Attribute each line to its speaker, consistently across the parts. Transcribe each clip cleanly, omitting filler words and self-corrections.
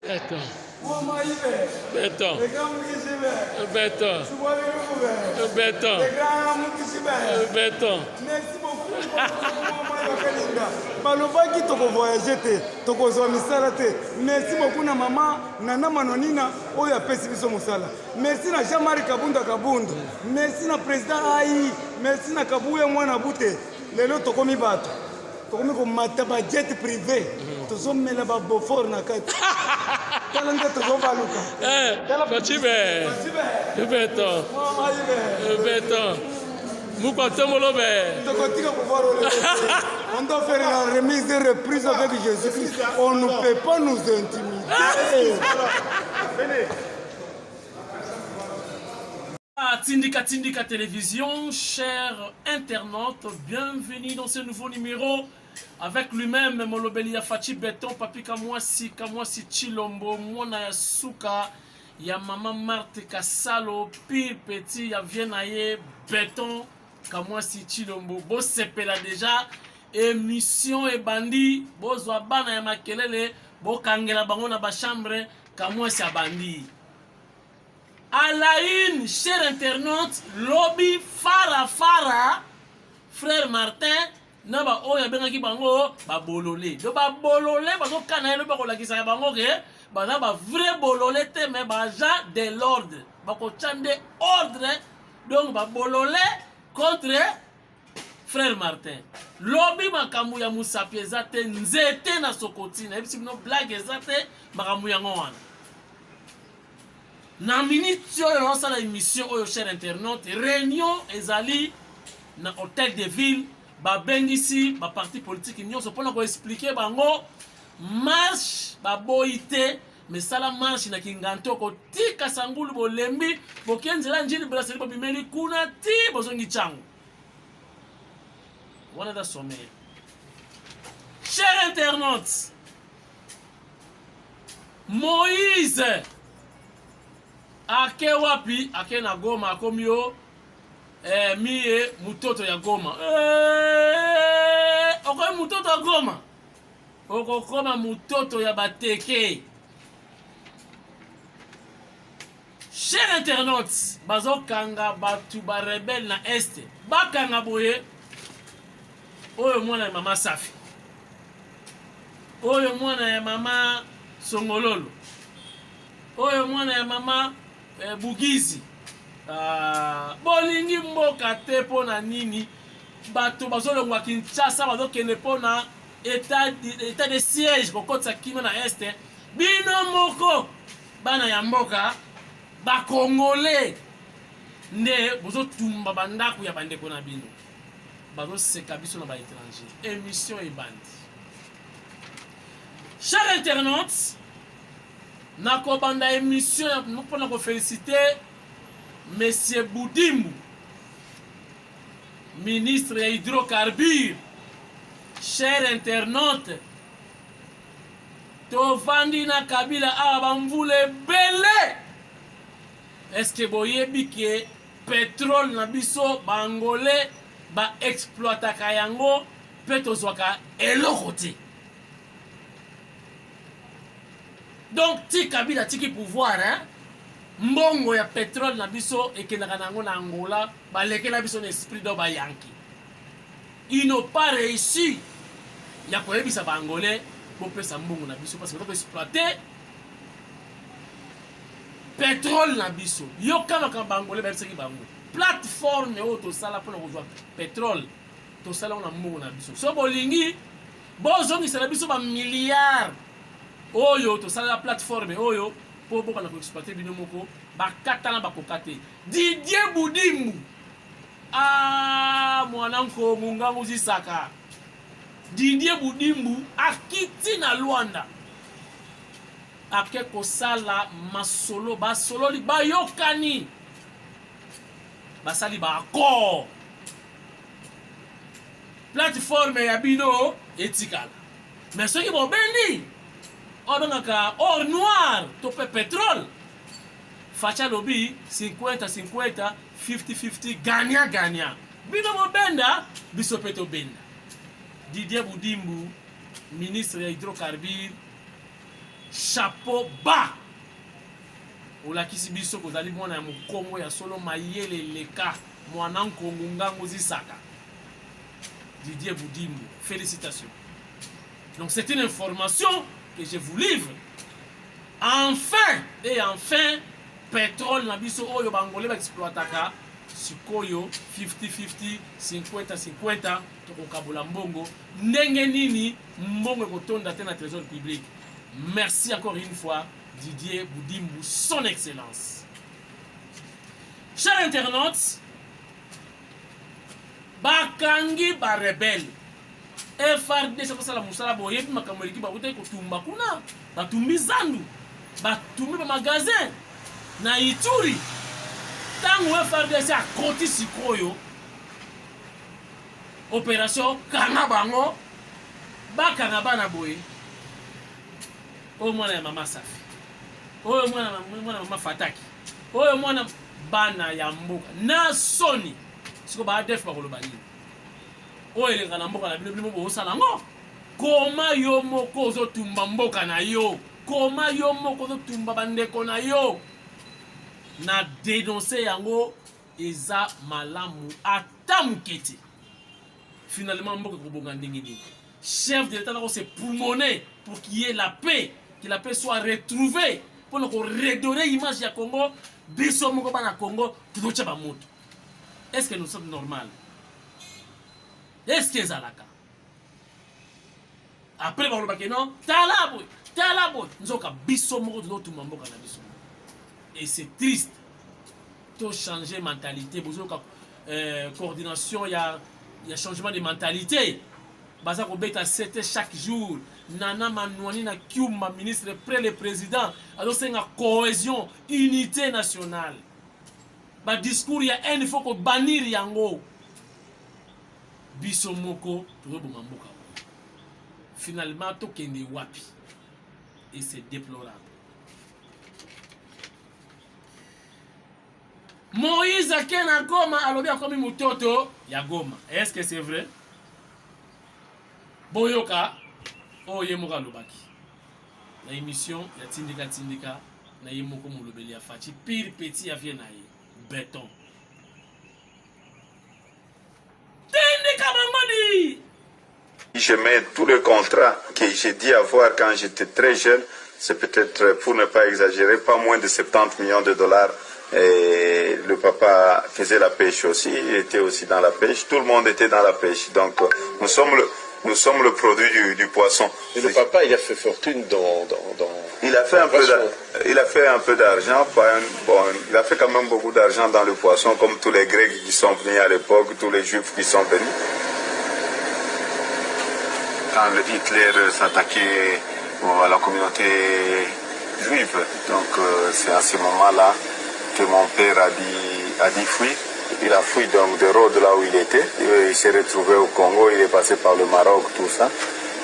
Speaker 1: Béton. Béton. Béton. Béton. Béton.
Speaker 2: Merci beaucoup. balobaki tokovoyage te tokozwa misala te. Merci beaucoup na mama Nana Manonina oyo apesi biso mosala. Merci na Jean-Marie Kabunda Kabunda. Merci na président Ayi. Merci na Kabuya mwana bute. Lelo tokomi bato tokomi komata ba jet privé tozomela ba Beaufort na kati tala nde tozobaluka
Speaker 1: Fachibe Béton. Béton.
Speaker 2: On doit faire la remise de reprise avec Jésus-Christ. On ne peut pas nous intimider.
Speaker 3: Tindika Télévision, chers internautes, bienvenue dans ce nouveau numéro avec lui-même Molobeli Fachi Béton, Papi Kamwasi Chilombo, Mwana Yasuka, ya Maman Marthe Kasalo, Pire Petit, ya Viennaye Béton, Kamwasi Chilombo. Bo sepela déjà, émission et bandi, bo zwa ya makelele, bo kangela bango na ba chambre, Kamwasi ya bandi. À la une, chers internautes, lobby Fara, frère Martin, na ba oya bengaki bango ba bololé. Do ba bololé ba zo kana ba ko lakisa bango ke ba na ba vrai bololé te mais ba agent de l'ordre. Ba ko chande ordre donc ba bololé contre frère Martin. Lobby makambu ya Musapi ezate nzete na sokoti na ebisi no blague ezate makambu ya ngwana. Na minute oyo na émission oyo cher internaute, réunion ezali na hôtel de ville ba bengisi ba parti politique nyonso pona ko expliquer bango marche ba boité mais sala marche na kinganto ko tika sangulu bolembi bokenzela njini brasserie ba bimeli kuna ti bozongi changu wana da sommet. Cher internaute, Moïse ake wapi ake na Goma akomio mie mutoto ya Goma okoy mutoto ya Goma okokoma mutoto ya bateke. Cher internautes, bazokanga batu ba rebelle na este bakanga boye oyo mwana ya mama Safi, oyo mwana ya mama Songololo, oyo mwana ya mama Bugizi. Bolingi mboka te pona nini bato bazolongwa Kinshasa bazokende pona état de siège kokotsa kima na este bino moko bana ya mboka ba congolais nde bozotumba bandako ya bandeko na bino bazoseka biso na ba étranger. Émission ebandi. Chers internautes, nakobanda émission mpona ko féliciter Monsieur Boudimbu, ministre des hydrocarbures. Chers internautes, tovandi na Kabila awa bamvule bele. Est-ce que boyebi ke pétrole na biso bangolais ba exploitaka yango pe tozwaka eloko te. Donc ti Kabila tiki pouvoir mbongo ya pétrole na biso ekendaka nango na Angola balekela biso na esprit do ba yanki. Ils n'ont pas réussi ya koyebisa ba angolais bopesa mbongo na biso parce que toko exploiter pétrole na biso. Yo kama ba angolais ba bisaki bango plateforme oyo tosala pona kozwa pétrole tosala na mbongo na biso. So bolingi bozongisa na biso ba milliards oyo tosala la plateforme oyo po boka na ko exploiter bino moko bakatana bakokate. Didier Boudimbu mwananko mungangu zisaka. Didier Boudimbu akiti na Luanda ake kosala masolo basololi bayokani basali ba accord plateforme ya bino etikala mais soki bobendi odongaka or noir tope pétrole facha lobi 50-50 50-50 gagnant bino mobenda biso pe tobenda. Didier Boudimbu, ministre des hydrocarbures. chapeau bas. Olakisi biso kozali mwana ya mokongo ya solo mayele leka mwana nkongo ngango zisaka. Didier Boudimbo, félicitations. Donc c'est une information que je vous livre. Enfin et enfin, pétrole na biso oyo bangolé ba exploitaka sikoyo 50-50, 50-50 tokokabula mbongo ndenge nini mbongo kotonda te na trésor public. Merci encore une fois Didier Boudimbo, son excellence. Chers internautes, bakangi ba rebelle FRDC kosala musala boyebi makambo eliki bakutai kotumba kuna batumbi zandu batumbi ba magasin na Ituri tango FRDC akoti sikoyo opération kanga bango bakanga bana boye oyo mwana ya mama Safi oyo mwana mama Fataki oyo mwana bana ya mboka na soni siko ba def bakoloba nini oyo elenga na mboka na bino bino bosala ngo koma yo moko ozotumba mboka na yo koma yo moko ozotumba bandeko na yo na dénoncer yango eza malamu ata mukete finalement mboka kobonga ndenge nini chef de l'état nako se pulmoner pour qu'il y ait la paix, que la paix soit retrouvée pour nous redonner l'image ya Congo biso moko bana Congo tudocha ba moto. Est-ce que nous sommes normaux? Est-ce que zalaka après ba lobaka non talabo nzoka biso moko tudotumba mboka na biso. Et c'est triste. To changer mentalité, bozoka coordination, il y a changement de mentalité. Baza ko beta c'était chaque jour. Nana Manouani na Kiuma ministre près le président. Alors c'est une cohésion, unité nationale. Ba discours il y a une fois ko bannir yango. Biso moko to bomba mboka. Finalement to kende wapi. Et c'est déplorable. Moïse akena Goma alobi akomi mutoto ya Goma. Est-ce que c'est vrai? Boyoka oye moka lobaki. Na émission ya tindika na yemoko molobeli ya Fachi pire petit ya na ye béton. Tindika mangoni.
Speaker 4: Je mets tous les contrats que j'ai dit avoir quand j'étais très jeune, c'est peut-être, pour ne pas exagérer, pas moins de 70 millions de dollars. Et le papa faisait la pêche aussi, il était aussi dans la pêche, tout le monde était dans la pêche. Donc nous sommes le produit du poisson.
Speaker 5: Et le papa, il a fait fortune dans
Speaker 4: il a fait un peu d'argent, bon, il a fait quand même beaucoup d'argent dans le poisson, comme tous les Grecs qui sont venus à l'époque, tous les Juifs qui sont venus. Quand Hitler s'attaquait à la communauté juive, donc c'est à ce moment-là que mon père a dit fuir. Il a fui donc de Rhodes là où il était. Il s'est retrouvé au Congo, il est passé par le Maroc, tout ça.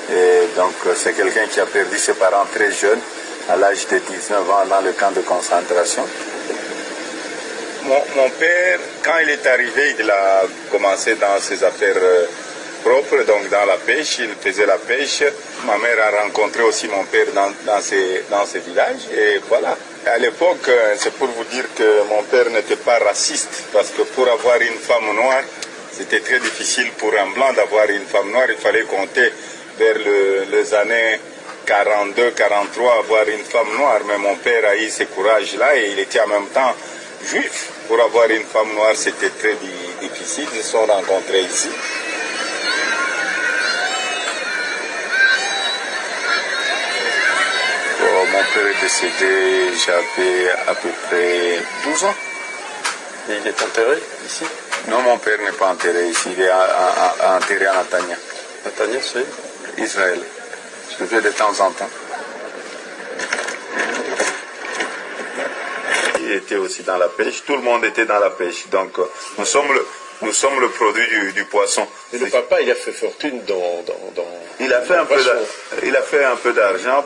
Speaker 4: Et donc c'est quelqu'un qui a perdu ses parents très jeunes, à l'âge de 19 ans, dans le camp de concentration. Mon père, quand il est arrivé, il a commencé dans ses affaires propres, donc dans la pêche, il faisait la pêche. Ma mère a rencontré aussi mon père dans ces villages, et voilà. À l'époque, c'est pour vous dire que mon père n'était pas raciste, parce que pour avoir une femme noire, c'était très difficile pour un blanc d'avoir une femme noire. Il fallait compter vers les années 42, 43, avoir une femme noire. Mais mon père a eu ce courage-là et il était en même temps juif. Pour avoir une femme noire, c'était très difficile. Ils se sont rencontrés ici. Mon père est décédé, j'avais à peu près 12 ans.
Speaker 5: Et il est enterré ici?
Speaker 4: Non, mon père n'est pas enterré ici, il est enterré à Natania.
Speaker 5: Natania, c'est
Speaker 4: Israël. Je vais de temps en temps. Il était aussi dans la pêche, tout le monde était dans la pêche. Donc nous sommes le produit du poisson.
Speaker 5: Et le papa, il a fait fortune
Speaker 4: il a fait un peu d'argent,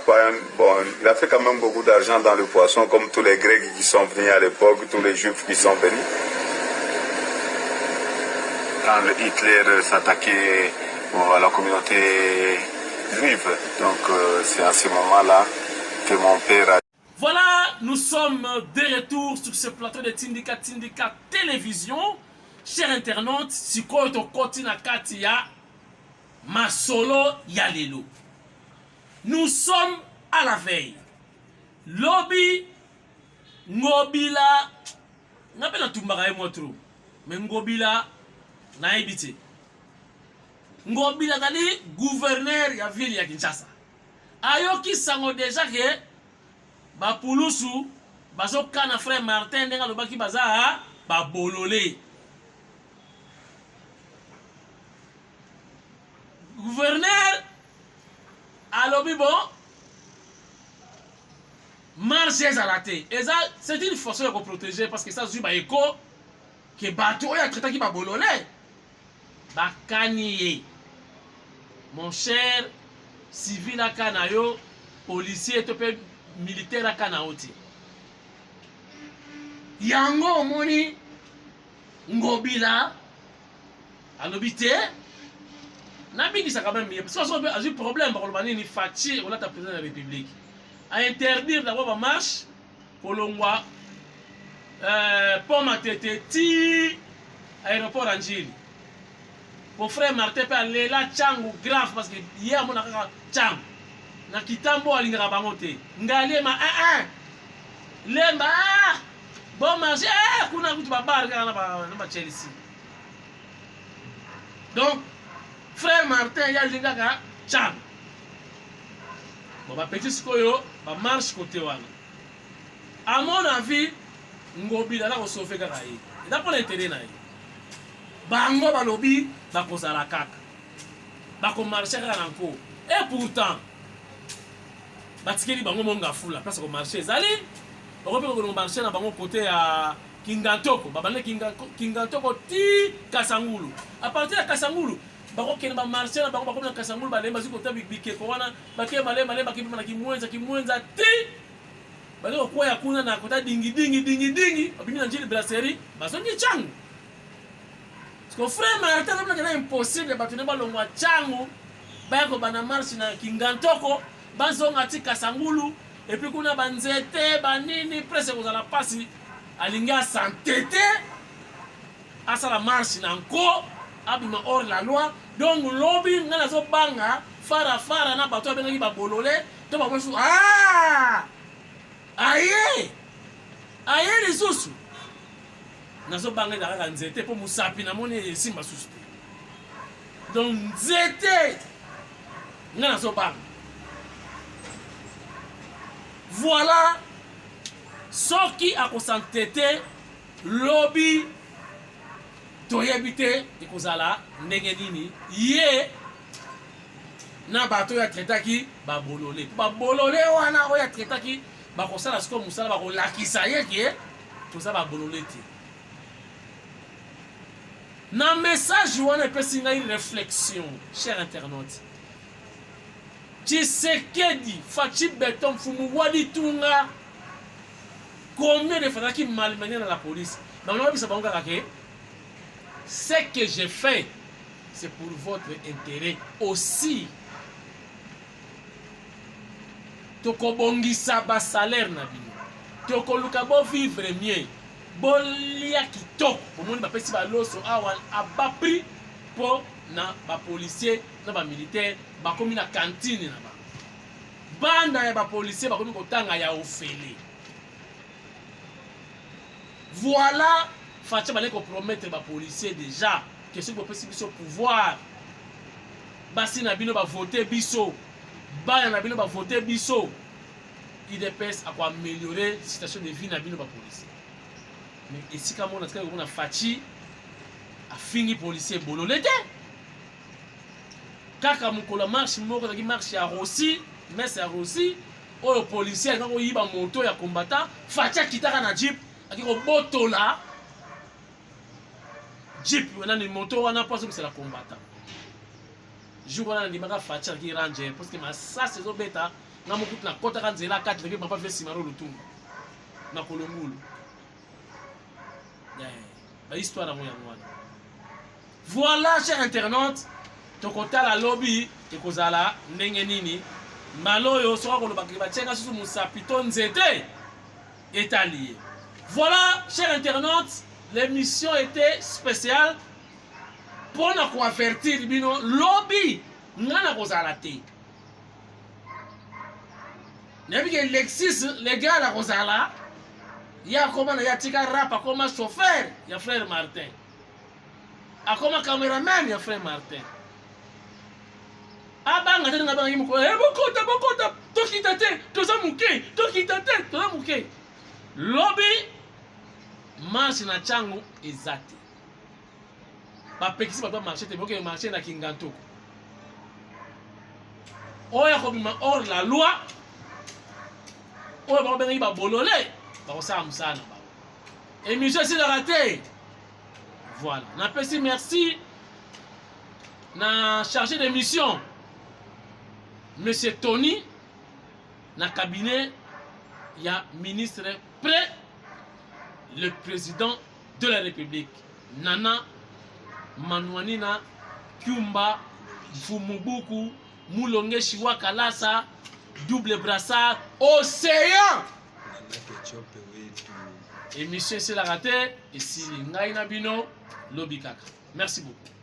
Speaker 4: bon, il a fait quand même beaucoup d'argent dans le poisson, comme tous les Grecs qui sont venus à l'époque, tous les Juifs qui sont venus. Quand Hitler s'attaquait à la communauté juive, donc c'est à ce moment-là que mon père a.
Speaker 3: Voilà, nous sommes de retour sur ce plateau de Tindika Télévision. Chers internautes, si vous côté na Katia, Masolo Yalelo. Nous sommes à la veille. Lobby, Ngobila, n'a pas tumbara moi trop, mais Ngobila n'a évité. Ngobila dali gouverneur ya ville ya Kinshasa. Ayoki sango déjà que ba pulusu bazo kana frère Martin ndenga lobaki baza ba bololé. Gouverneur à lobby bon marche à la tête. Et ça c'est une façon de protéger parce que ça zuba écho que bateau ya traité qui ba bololé. Ba kanié. Mon cher civil à Kanayo, policier et militaire à Kanaoti. Yango moni Ngobila à l'obité. Nabini ça quand même parce qu'on a un problème pour le bani ni Fachi on a ta président de la République à interdire d'avoir une marche pour l'ongwa pour ma tête ti aéroport Anjili. Mon frère Martin peut aller là changu grave parce que hier mon akaka chang na kitambo alingara bangote ngali ma lemba bon manger kuna kutu babar kana na Chelsea. Donc frère Martin ya lingaka chang bon ba petit skoyo ba marche côté wana à mon avis Ngobila la ko sauver kaka yi d'après l'intérêt na yi bango balobi bakozala kaka bakomarche kaka nanko et pourtant batikeli bango monga fula place komarche ezali bakope komarche na bango côté ya Kingantoko babane Kingantoko ti Kasangulu à partir de Kasangulu bakokende bamarche na bango bakope na Kasangulu balemba zi côté bikeko wana bakeye malemba bakipima na kimwenza ti baleko kwa ya kuna na kota dingi babimi na njili brasserie bazongi changu. Parce que frère Martin c'est impossible de battre balongwa changu bako bana marche na Kingantoko bazonga ti Kasangulu et puis kuna banzete banini presque vous la passer alinga santete asa la marche na nko abima hors la loi donc lobby ngana zo banga fara na bato bengi ba bololé to ba mosu aye les sous nazo banga da nzete po musapi na moni simba susu donc nzete ngana zo banga voilà ce qui a constaté lobby toyebite ekozala ndenge nini ye na bato ya traitaki ba bololé wana oya traitaki ba kosala siko musala ba kolakisa ye ki tout ça ba bololé ti na message wana epesi ngai réflexion cher internaute Tshisekedi Fachi Beton Fumu Wadi Tunga combien de fois qui malmené dans la police ce que j'ai fait c'est pour votre intérêt aussi tokobongisa ba salaire na bino tokoluka bo vivre mieux bolia kitoko omoni bapesi baloso awa aba prix pour na ba policier na ba militaire bakomi na cantine na ba banda ya ba policier bakomi kotanga ya ofele. Voilà Fachi balé ko promettre ba policier déjà que ceux qui possible ce pouvoir basi na bino ba voter biso ba na bino ba voter biso IDPS a quoi améliorer la situation de vie na bino ba policier mais ici comme on a dit qu'on a Fachi a fini policier bololé kaka mukolo marche moko qui marche à Rossi mais c'est à Rossi o le policier quand il ba moto ya combattant Fachi kitaka na jeep akiko botola jeep wana ni moto wana parce que c'est la combattant jour wana ni maka Fachi qui ranger parce que ma ça c'est beta na mokutu na kota ka nzela 4 degrés papa fait simaro lutumba na kolongulu ba histoire na wana. Voilà cher internaute tokota la lobby ekozala ndenge nini Maloyo sera qu'on le bakibatienga sous Moussapito Nzete est allié. Voilà, chers internautes, l'émission était spéciale pour nous avertir bino lobby ngana kozalate. N'abi que Lexis les gars la kozala, il y a comment il y a tika rap comme chauffeur, il y a frère Martin. A comme caméraman, il y a frère Martin. Abanga tena banga yimuko bokota tokitate tozamuke lobby marche na changu ezate ba pekisi ba marché te boke marché na kinganto oya ko bima hors la loi oya ba bengi ba bololé ba osala musana ba émission c'est la raté. Voilà, na pesi merci na chargé d'émission Monsieur Tony, dans le cabinet, il y a ministre près le président de la République, Nana Manouanina Kyumba Fumubuku Moulonge Shiwa Kalasa, double brassard, océan. Et monsieur c'est la raté, et si Ngaïna Bino, Lobby Kaka. Merci beaucoup.